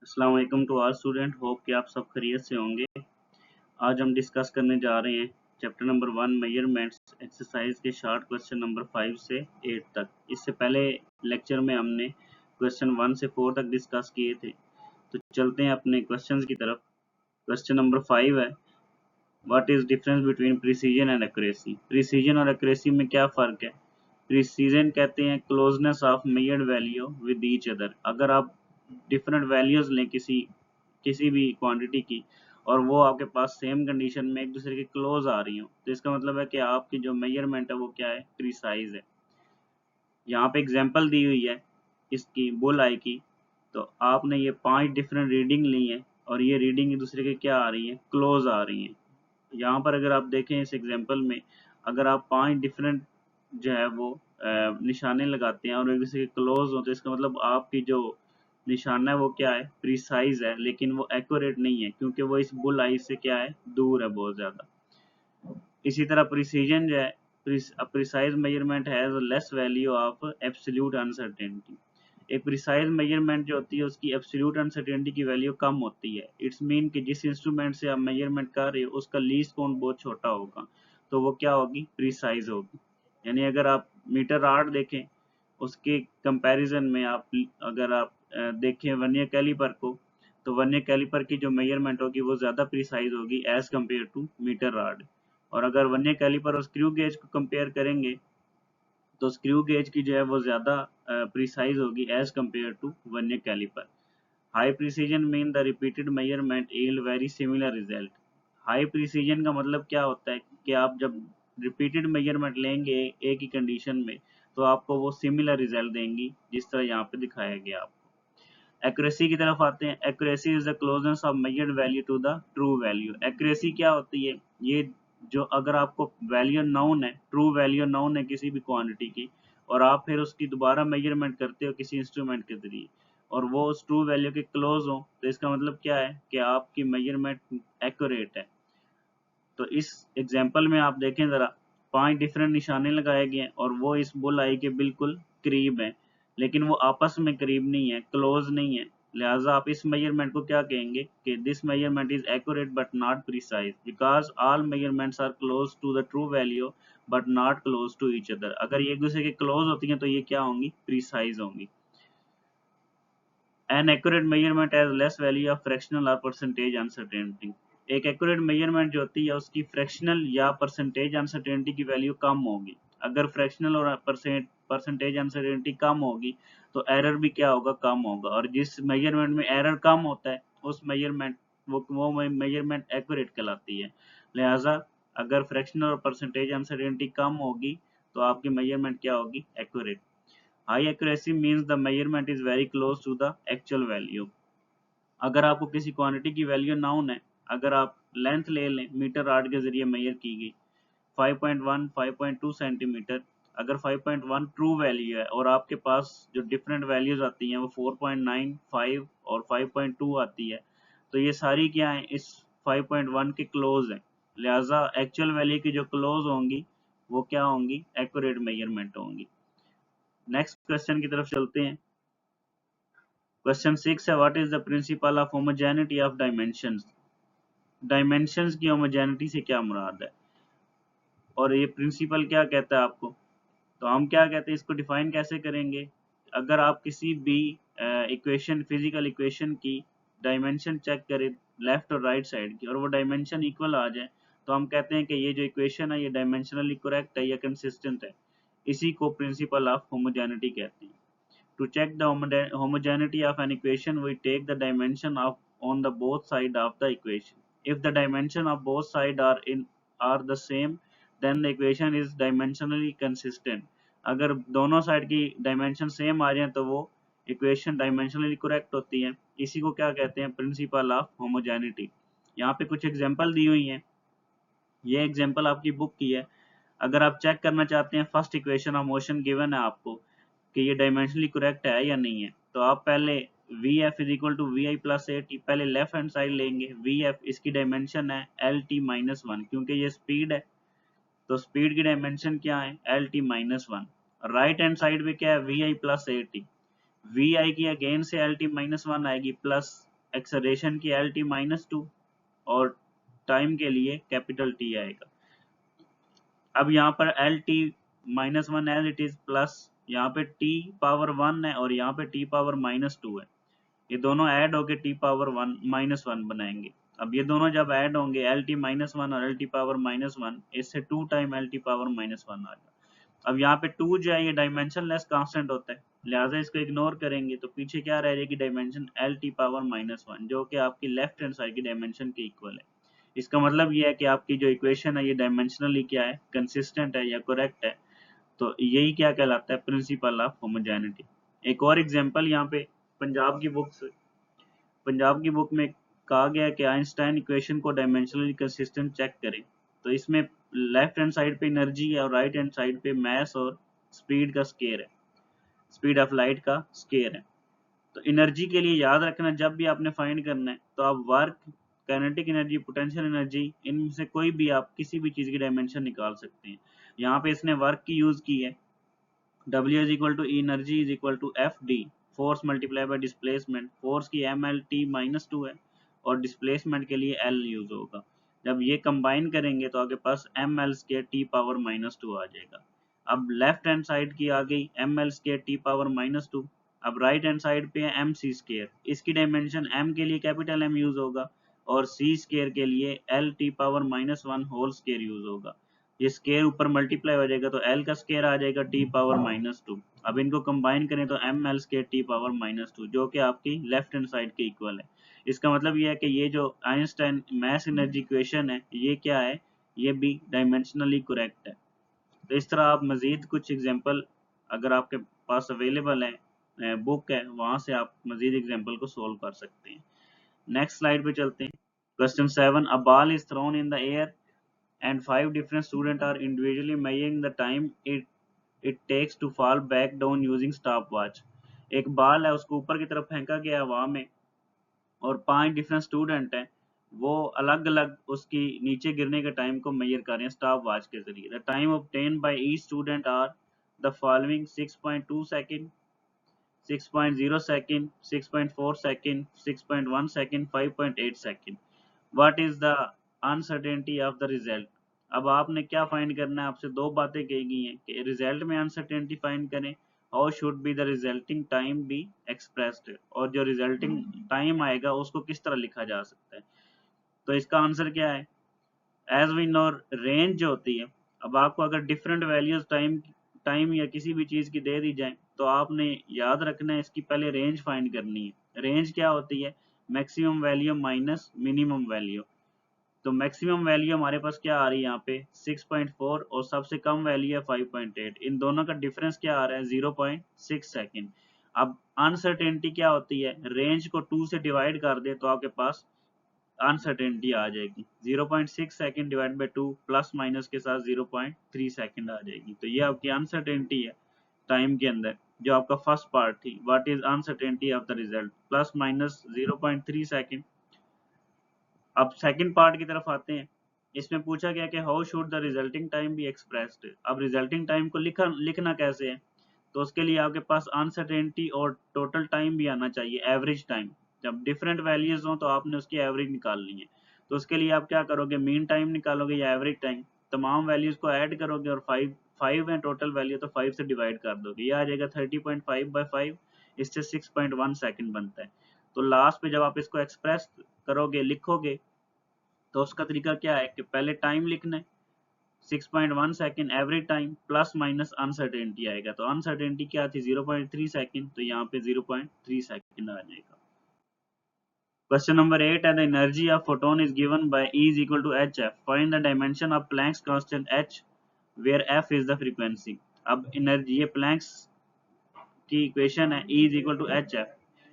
अस्सलाम वालेकुम to all student. Hope कि आप सब खैरियत से होंगे। आज हम डिस्कस करने जा रहे हैं चैप्टर नंबर 1 मेजरमेंट्स एक्सरसाइज के शॉर्ट क्वेश्चन नंबर 5 से 8 तक। इससे पहले लेक्चर में हमने क्वेश्चन 1 से 4 तक डिस्कस किए थे। तो चलते हैं अपने क्वेश्चंस की तरफ। क्वेश्चन नंबर 5 है, what is difference between precision and accuracy. Precision और एक्यूरेसी में क्या फ़र्क है? प्रिसीजन कहते हैं closeness of measured value with each other. अगर आप डिफरेंट वैल्यूज लें किसी भी क्वांटिटी की और वो आपके पास सेम कंडीशन में एक दूसरे के क्लोज आ रही हो, तो इसका मतलब है कि आपकी जो मेजरमेंट है वो क्या है, प्रिसाइज है। यहाँ पे एग्जांपल दी हुई है इसकी बुल आई की। तो आपने ये 5 डिफरेंट रीडिंग ली है और ये रीडिंग एक दूसरे के क्या आ रही है, क्लोज आ रही है। यहाँ पर अगर आप देखें इस एग्जांपल में, अगर आप 5 डिफरेंट जो है वो निशाने लगाते हैं और एक दूसरे के क्लोज हो, तो इसका मतलब आपकी जो निशाना है वो क्या है, प्रिसाइज है, लेकिन वो एक्यूरेट नहीं है क्योंकि वो इस बुल आई से क्या है, दूर है बहुत ज़्यादा। इसी तरह प्रिसीजन जो है, precise measurement has less value of absolute uncertainty. एक प्रिसाइज मेजरमेंट जो होती है उसकी एब्सोल्यूट अनसर्टेनिटी की वैल्यू कम होती है। इट्स मीन कि जिस इंस्ट्रूमेंट से आप मेजरमेंट कर रहे हो उसका लीस्ट काउंट बहुत छोटा होगा, तो वो क्या होगी, प्रिसाइज होगी। यानी अगर आप मीटर राड देखें, उसके कंपैरिजन में आप अगर आप देखें वर्नियर कैलिपर को, तो वर्नियर कैलिपर की जो मेजरमेंट होगी वो ज़्यादा प्रिसाइज होगी as compare to meter rod. और अगर वर्नियर कैलिपर और स्क्रू गेज को कंपेयर करेंगे तो स्क्रू गेज की जो है वो ज़्यादा प्रिसाइज होगी as compare to vernier caliper. High precision mean the repeated measurement yield very similar result. High precision का मतलब क्या होता है कि आप जब रिपीटेड मेजरमेंट लेंगे एक ही कंडीशन में, तो आपको वो सिमिलर रिजल्ट देंगी, जिस तरह यहाँ पे दिखाया गया आपको। एक्यूरेसी की तरफ आते हैं। Accuracy is the closeness of measured value to the true value. Accuracy क्या होती है, ये जो अगर आपको वैल्यू नाउन है, ट्रू वैल्यू नाउन है किसी भी क्वांटिटी की, और आप फिर उसकी दोबारा मेजरमेंट करते हो किसी इंस्ट्रूमेंट के जरिए और वो उस ट्रू वैल्यू के क्लोज हो, तो इसका मतलब क्या है कि आपकी मेजरमेंट एक्यूरेट है। तो इस एग्जांपल में आप देखें ज़रा, 5 डिफरेंट निशाने लगाए गए हैं और वो इस बुल आई के बिल्कुल करीब हैं, लेकिन वो आपस में करीब नहीं है, क्लोज नहीं है। लिहाजा आप इस मेजरमेंट को क्या कहेंगे कि this measurement is accurate but not precise because all measurements are close to the true value but not close to each other. अगर ये एक दूसरे के क्लोज होती हैं तो ये क्या होंगी, प्रिसाइज होंगी। An accurate measurement has less value of fractional or percentage uncertainty. एक एक्यूरेट मेजरमेंट जो होती है उसकी फ्रैक्शनल या परसेंटेज अनसर्टेनिटी की वैल्यू कम होगी। अगर फ्रैक्शनल और परसेंटेज अनसर्टेनिटी कम होगी तो एरर भी क्या होगा, कम होगा। और जिस मेजरमेंट में एरर कम होता है उस मेजरमेंट वो मेजरमेंट एक्यूरेट कहलाती है। लिहाजा अगर फ्रैक्शनल और परसेंटेज अनसर्टेनिटी कम होगी तो आपकी मेजरमेंट क्या होगी, accurate. High accuracy means the measurement is very close to the actual value. अगर आपको किसी क्वांटिटी की वैल्यू नाउन है, अगर आप लेंथ ले लें मीटर रॉड के जरिए मेजर की गई 5.1 5.2 सेंटीमीटर, अगर 5.1 ट्रू वैल्यू है और आपके पास जो डिफरेंट वैल्यूज आती हैं वो 4.9 5 और 5.2 आती है, तो ये सारी क्या है, इस 5.1 के क्लोज है। लिहाजा एक्चुअल वैल्यू की जो क्लोज होंगी वो क्या होंगी, एक्यूरेट मेजरमेंट होंगी। नेक्स्ट क्वेश्चन की तरफ चलते हैं। क्वेश्चन 6 है, what is the principle of homogeneity of dimensions. Dimensions की होमोजेनिटी से क्या मुराद है और ये प्रिंसिपल क्या कहता है आपको। तो हम क्या कहते हैं, इसको डिफाइन कैसे करेंगे। अगर आप किसी भी इक्वेशन, फिजिकल इक्वेशन की डायमेंशन चेक करें लेफ्ट और राइट साइड की और वो डायमेंशन इक्वल आ जाए, तो हम कहते हैं कि ये जो इक्वेशन है ये डायमेंशनली करेक्ट है या कंसिस्टेंट है। इसी को प्रिंसिपल ऑफ होमोजेनिटी कहते हैं। To check the homogeneity of an equation, we take the dimension of on the both side of the equation. If the dimension of both sides are the same, then the equation is dimensionally consistent. अगर दोनों side की dimension same आ जाए तो वो equation dimensionally correct होती है। इसी को क्या कहते हैं, प्रिंसिपल ऑफ होमोजेनिटी। यहाँ पे कुछ एग्जांपल दी हुई हैं, ये एग्जांपल आपकी बुक की है। अगर आप चेक करना चाहते हैं first equation of motion given है आपको कि ये डायमेंशनली करेक्ट है या नहीं है, तो आप पहले V F is equal to V I plus A T, पहले लेफ्ट हैंड साइड लेंगे। वी एफ इसकी डायमेंशन है एल टी माइनस वन, क्योंकि ये स्पीड है तो स्पीड की डायमेंशन क्या है, L T minus one. Right hand side पे क्या है, V I plus A T. V I की अगेन से एल टी माइनस वन आएगी प्लस एक्सेलरेशन की एल टी -2 और टाइम के लिए कैपिटल टी आएगा। अब यहाँ पर L T -1 as it is plus यहाँ पे टी पावर 1 है और यहाँ पे टी पावर -2 है। ये दोनों ऐड होके टी पावर -1 बनाएंगे। अब ये दोनों जब ऐड होंगे एल टी -1 और एल टी पावर -1, इससे 2 टाइम एल टी पावर -1 आ जाएगा। अब यहाँ पे 2 जो है ये डायमेंशन लेस कांस्टेंट होता है, लिहाजा इसको इग्नोर करेंगे तो पीछे क्या रह जाएगी डायमेंशन एल टी पावर -1, जो कि आपकी लेफ्ट हैंड साइड की डायमेंशन के इक्वल है। इसका मतलब ये है कि आपकी जो इक्वेशन है ये डायमेंशनली क्या है, कंसिस्टेंट है या करेक्ट है। तो यही क्या कहलाता है, प्रिंसिपल ऑफ होमोजेनिटी। एक और एग्जांपल यहाँ पे पंजाब की बुक में कहा गया है कि आइंस्टाइन इक्वेशन को डायमेंशनली कंसिस्टेंट चेक करें। तो इसमें लेफ्ट हैंड साइड पे एनर्जी है और राइट हैंड साइड पे मास और स्पीड का स्केयर है, स्पीड ऑफ लाइट का स्केयर है। तो एनर्जी के लिए याद रखना, जब भी आपने फाइंड करना है तो आप work, kinetic energy, potential energy, इनमें से कोई भी आप किसी भी चीज की डायमेंशन निकाल सकते हैं। यहाँ पे इसने वर्क की यूज की है, W is equal to energy is equal to F D, force multiply by displacement. Force की एम एल टी -2 है और डिस्प्लेसमेंट के लिए एल यूज होगा। जब ये कंबाइन करेंगे तो आपके पास M L square T power -2 आ जाएगा। अब लेफ्ट हैंड साइड की आ गई M L square T power -2। अब राइट हैंड साइड पे एम सी स्केयर, इसकी डायमेंशन एम के लिए कैपिटल एम यूज होगा और सी स्केयर के लिए L T power -1 whole square use होगा। ये स्केयर ऊपर मल्टीप्लाई हो जाएगा तो एल का स्केयर आ जाएगा टी पावर -2। अब इनको कंबाइन करें तो M L square T power -2, जो कि आपकी लेफ्ट हैंड साइड के इक्वल है। इसका मतलब ये है कि ये जो आइंस्टाइन मास एनर्जी इक्वेशन है ये क्या है, ये भी डायमेंशनली करेक्ट है। तो इस तरह आप मजीद कुछ एग्जांपल, अगर आपके पास अवेलेबल है बुक है, वहां से आप मजीद एग्जांपल को सोल्व कर सकते हैं। नेक्स्ट स्लाइड पे चलते हैं। Question 7, a ball is thrown in the air and 5 different students are individually measuring the time it takes to fall back down using stopwatch। एक बाल है उसको ऊपर की तरफ फेंका गया हवा में और 5 डिफरेंट स्टूडेंट हैं, वो अलग अलग उसकी नीचे गिरने के टाइम को मेजर कर रहे हैं स्टॉप वॉच के जरिए। The time obtain by each student are the following 6.2 second, 6.0 second, 6.4 second, 6.1 second, 5.8 second. What is the uncertainty of the result. अब आपने क्या फाइंड करना है, आपसे दो बातें कही गई हैं कि रिजल्ट में अनसर्टेनिटी फाइंड करें, how should be the resulting time be expressed, और जो रिजल्टिंग टाइम आएगा उसको किस तरह लिखा जा सकता है। तो इसका आंसर क्या है, एज वी नो रेंज जो होती है, अब आपको अगर डिफरेंट वैल्यूज टाइम या किसी भी चीज की दे दी जाए तो आपने याद रखना है इसकी पहले रेंज फाइंड करनी है। रेंज क्या होती है, maximum value minus minimum value. तो मैक्सिमम वैल्यू हमारे पास क्या आ रही है यहाँ पे 6.4 और सबसे कम वैल्यू है 5.8। इन दोनों का डिफरेंस क्या आ रहा है 0.6 सेकेंड। अब अनसर्टेनिटी क्या होती है, रेंज को 2 से डिवाइड कर दे तो आपके पास अनसर्टेनिटी आ जाएगी 0.6 second divide by 2 plus minus के साथ 0.3 सेकेंड आ जाएगी। तो ये आपकी अनसर्टेनिटी है टाइम के अंदर, जो आपका फर्स्ट पार्ट थी, what is uncertainty of the result, plus minus 0.3 second. अब सेकंड पार्ट की तरफ आते हैं। इसमें पूछा गया कि how should the resulting time be expressed. अब रिजल्टिंग टाइम को लिखना कैसे है, तो उसके लिए आपके पास अनसर्टेनिटी और टोटल टाइम भी आना चाहिए, एवरेज टाइम। जब डिफरेंट वैल्यूज हो तो आपने उसकी एवरेज निकालनी है। तो उसके लिए आप क्या करोगे, मीन टाइम निकालोगे या एवरेज टाइम, तमाम वैल्यूज को ऐड करोगे और 5 है टोटल वैल्यू तो 5 से डिवाइड कर दोगे, ये आ जाएगा 30.5/5, इससे 6.1 सेकेंड बनता है। तो लास्ट पे जब आप इसको एक्सप्रेस करोगे, लिखोगे, तो उसका तरीका क्या है कि पहले टाइम लिखना है 6.1 second average time plus minus uncertainty आएगा। तो अनसर्टेनिटी क्या थी 0.3 सेकेंड, तो यहाँ पे 0.3 सेकेंड आ जाएगा। क्वेश्चन नंबर 8 है, the energy of photon is given by E is equal to HF, find the dimension of Planck's constant H where F is the frequency. अब एनर्जी, ये प्लैंक्स की इक्वेशन है E is equal to HF,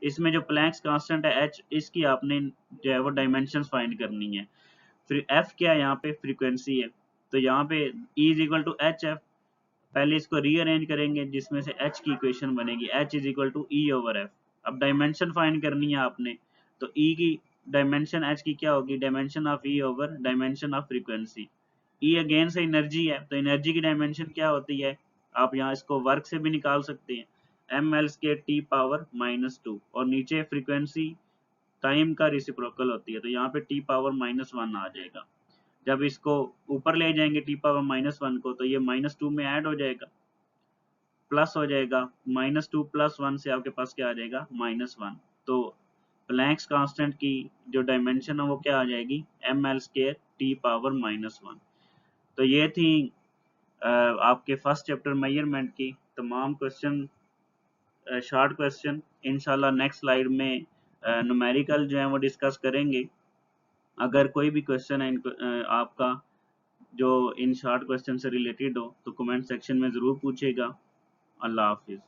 इसमें जो Planck's constant है H, इसकी आपने जो है वो डायमेंशन फाइंड करनी है। फिर एफ क्या है, यहाँ पे फ्रीक्वेंसी है, तो यहाँ पे E is equal to H F, पहले इसको रीअरेंज करेंगे जिसमें से H की इक्वेशन बनेगी H is equal to E over F। अब डायमेंशन फाइंड करनी है आपने, तो E की डायमेंशन H की क्या होगी, dimension of E over dimension of frequency. E again से एनर्जी है, तो एनर्जी की डायमेंशन क्या होती है, आप यहाँ इसको वर्क से भी निकाल सकते हैं, M L square T power -2, और नीचे फ्रीक्वेंसी टाइम का रेसिप्रोकल होती है, तो यहाँ पे t पावर -1 आ जाएगा। जब इसको ऊपर ले जाएंगे t पावर -1 को, तो ये -2 में ऐड हो जाएगा, प्लस हो जाएगा, -2 + 1 से आपके पास क्या आ जाएगा, -1। तो प्लैंक्स कांस्टेंट की जो डायमेंशन है वो क्या आ जाएगी, ml² t पावर -1। तो ये थी आपके फर्स्ट चैप्टर मेजरमेंट की तमाम क्वेश्चन, शॉर्ट क्वेश्चन। इंशाल्लाह नेक्स्ट स्लाइड में न्यूमेरिकल जो है वो डिस्कस करेंगे। अगर कोई भी क्वेश्चन है आपका जो इन शॉर्ट क्वेश्चन से रिलेटेड हो तो कमेंट सेक्शन में ज़रूर पूछेगा। अल्लाह हाफिज़।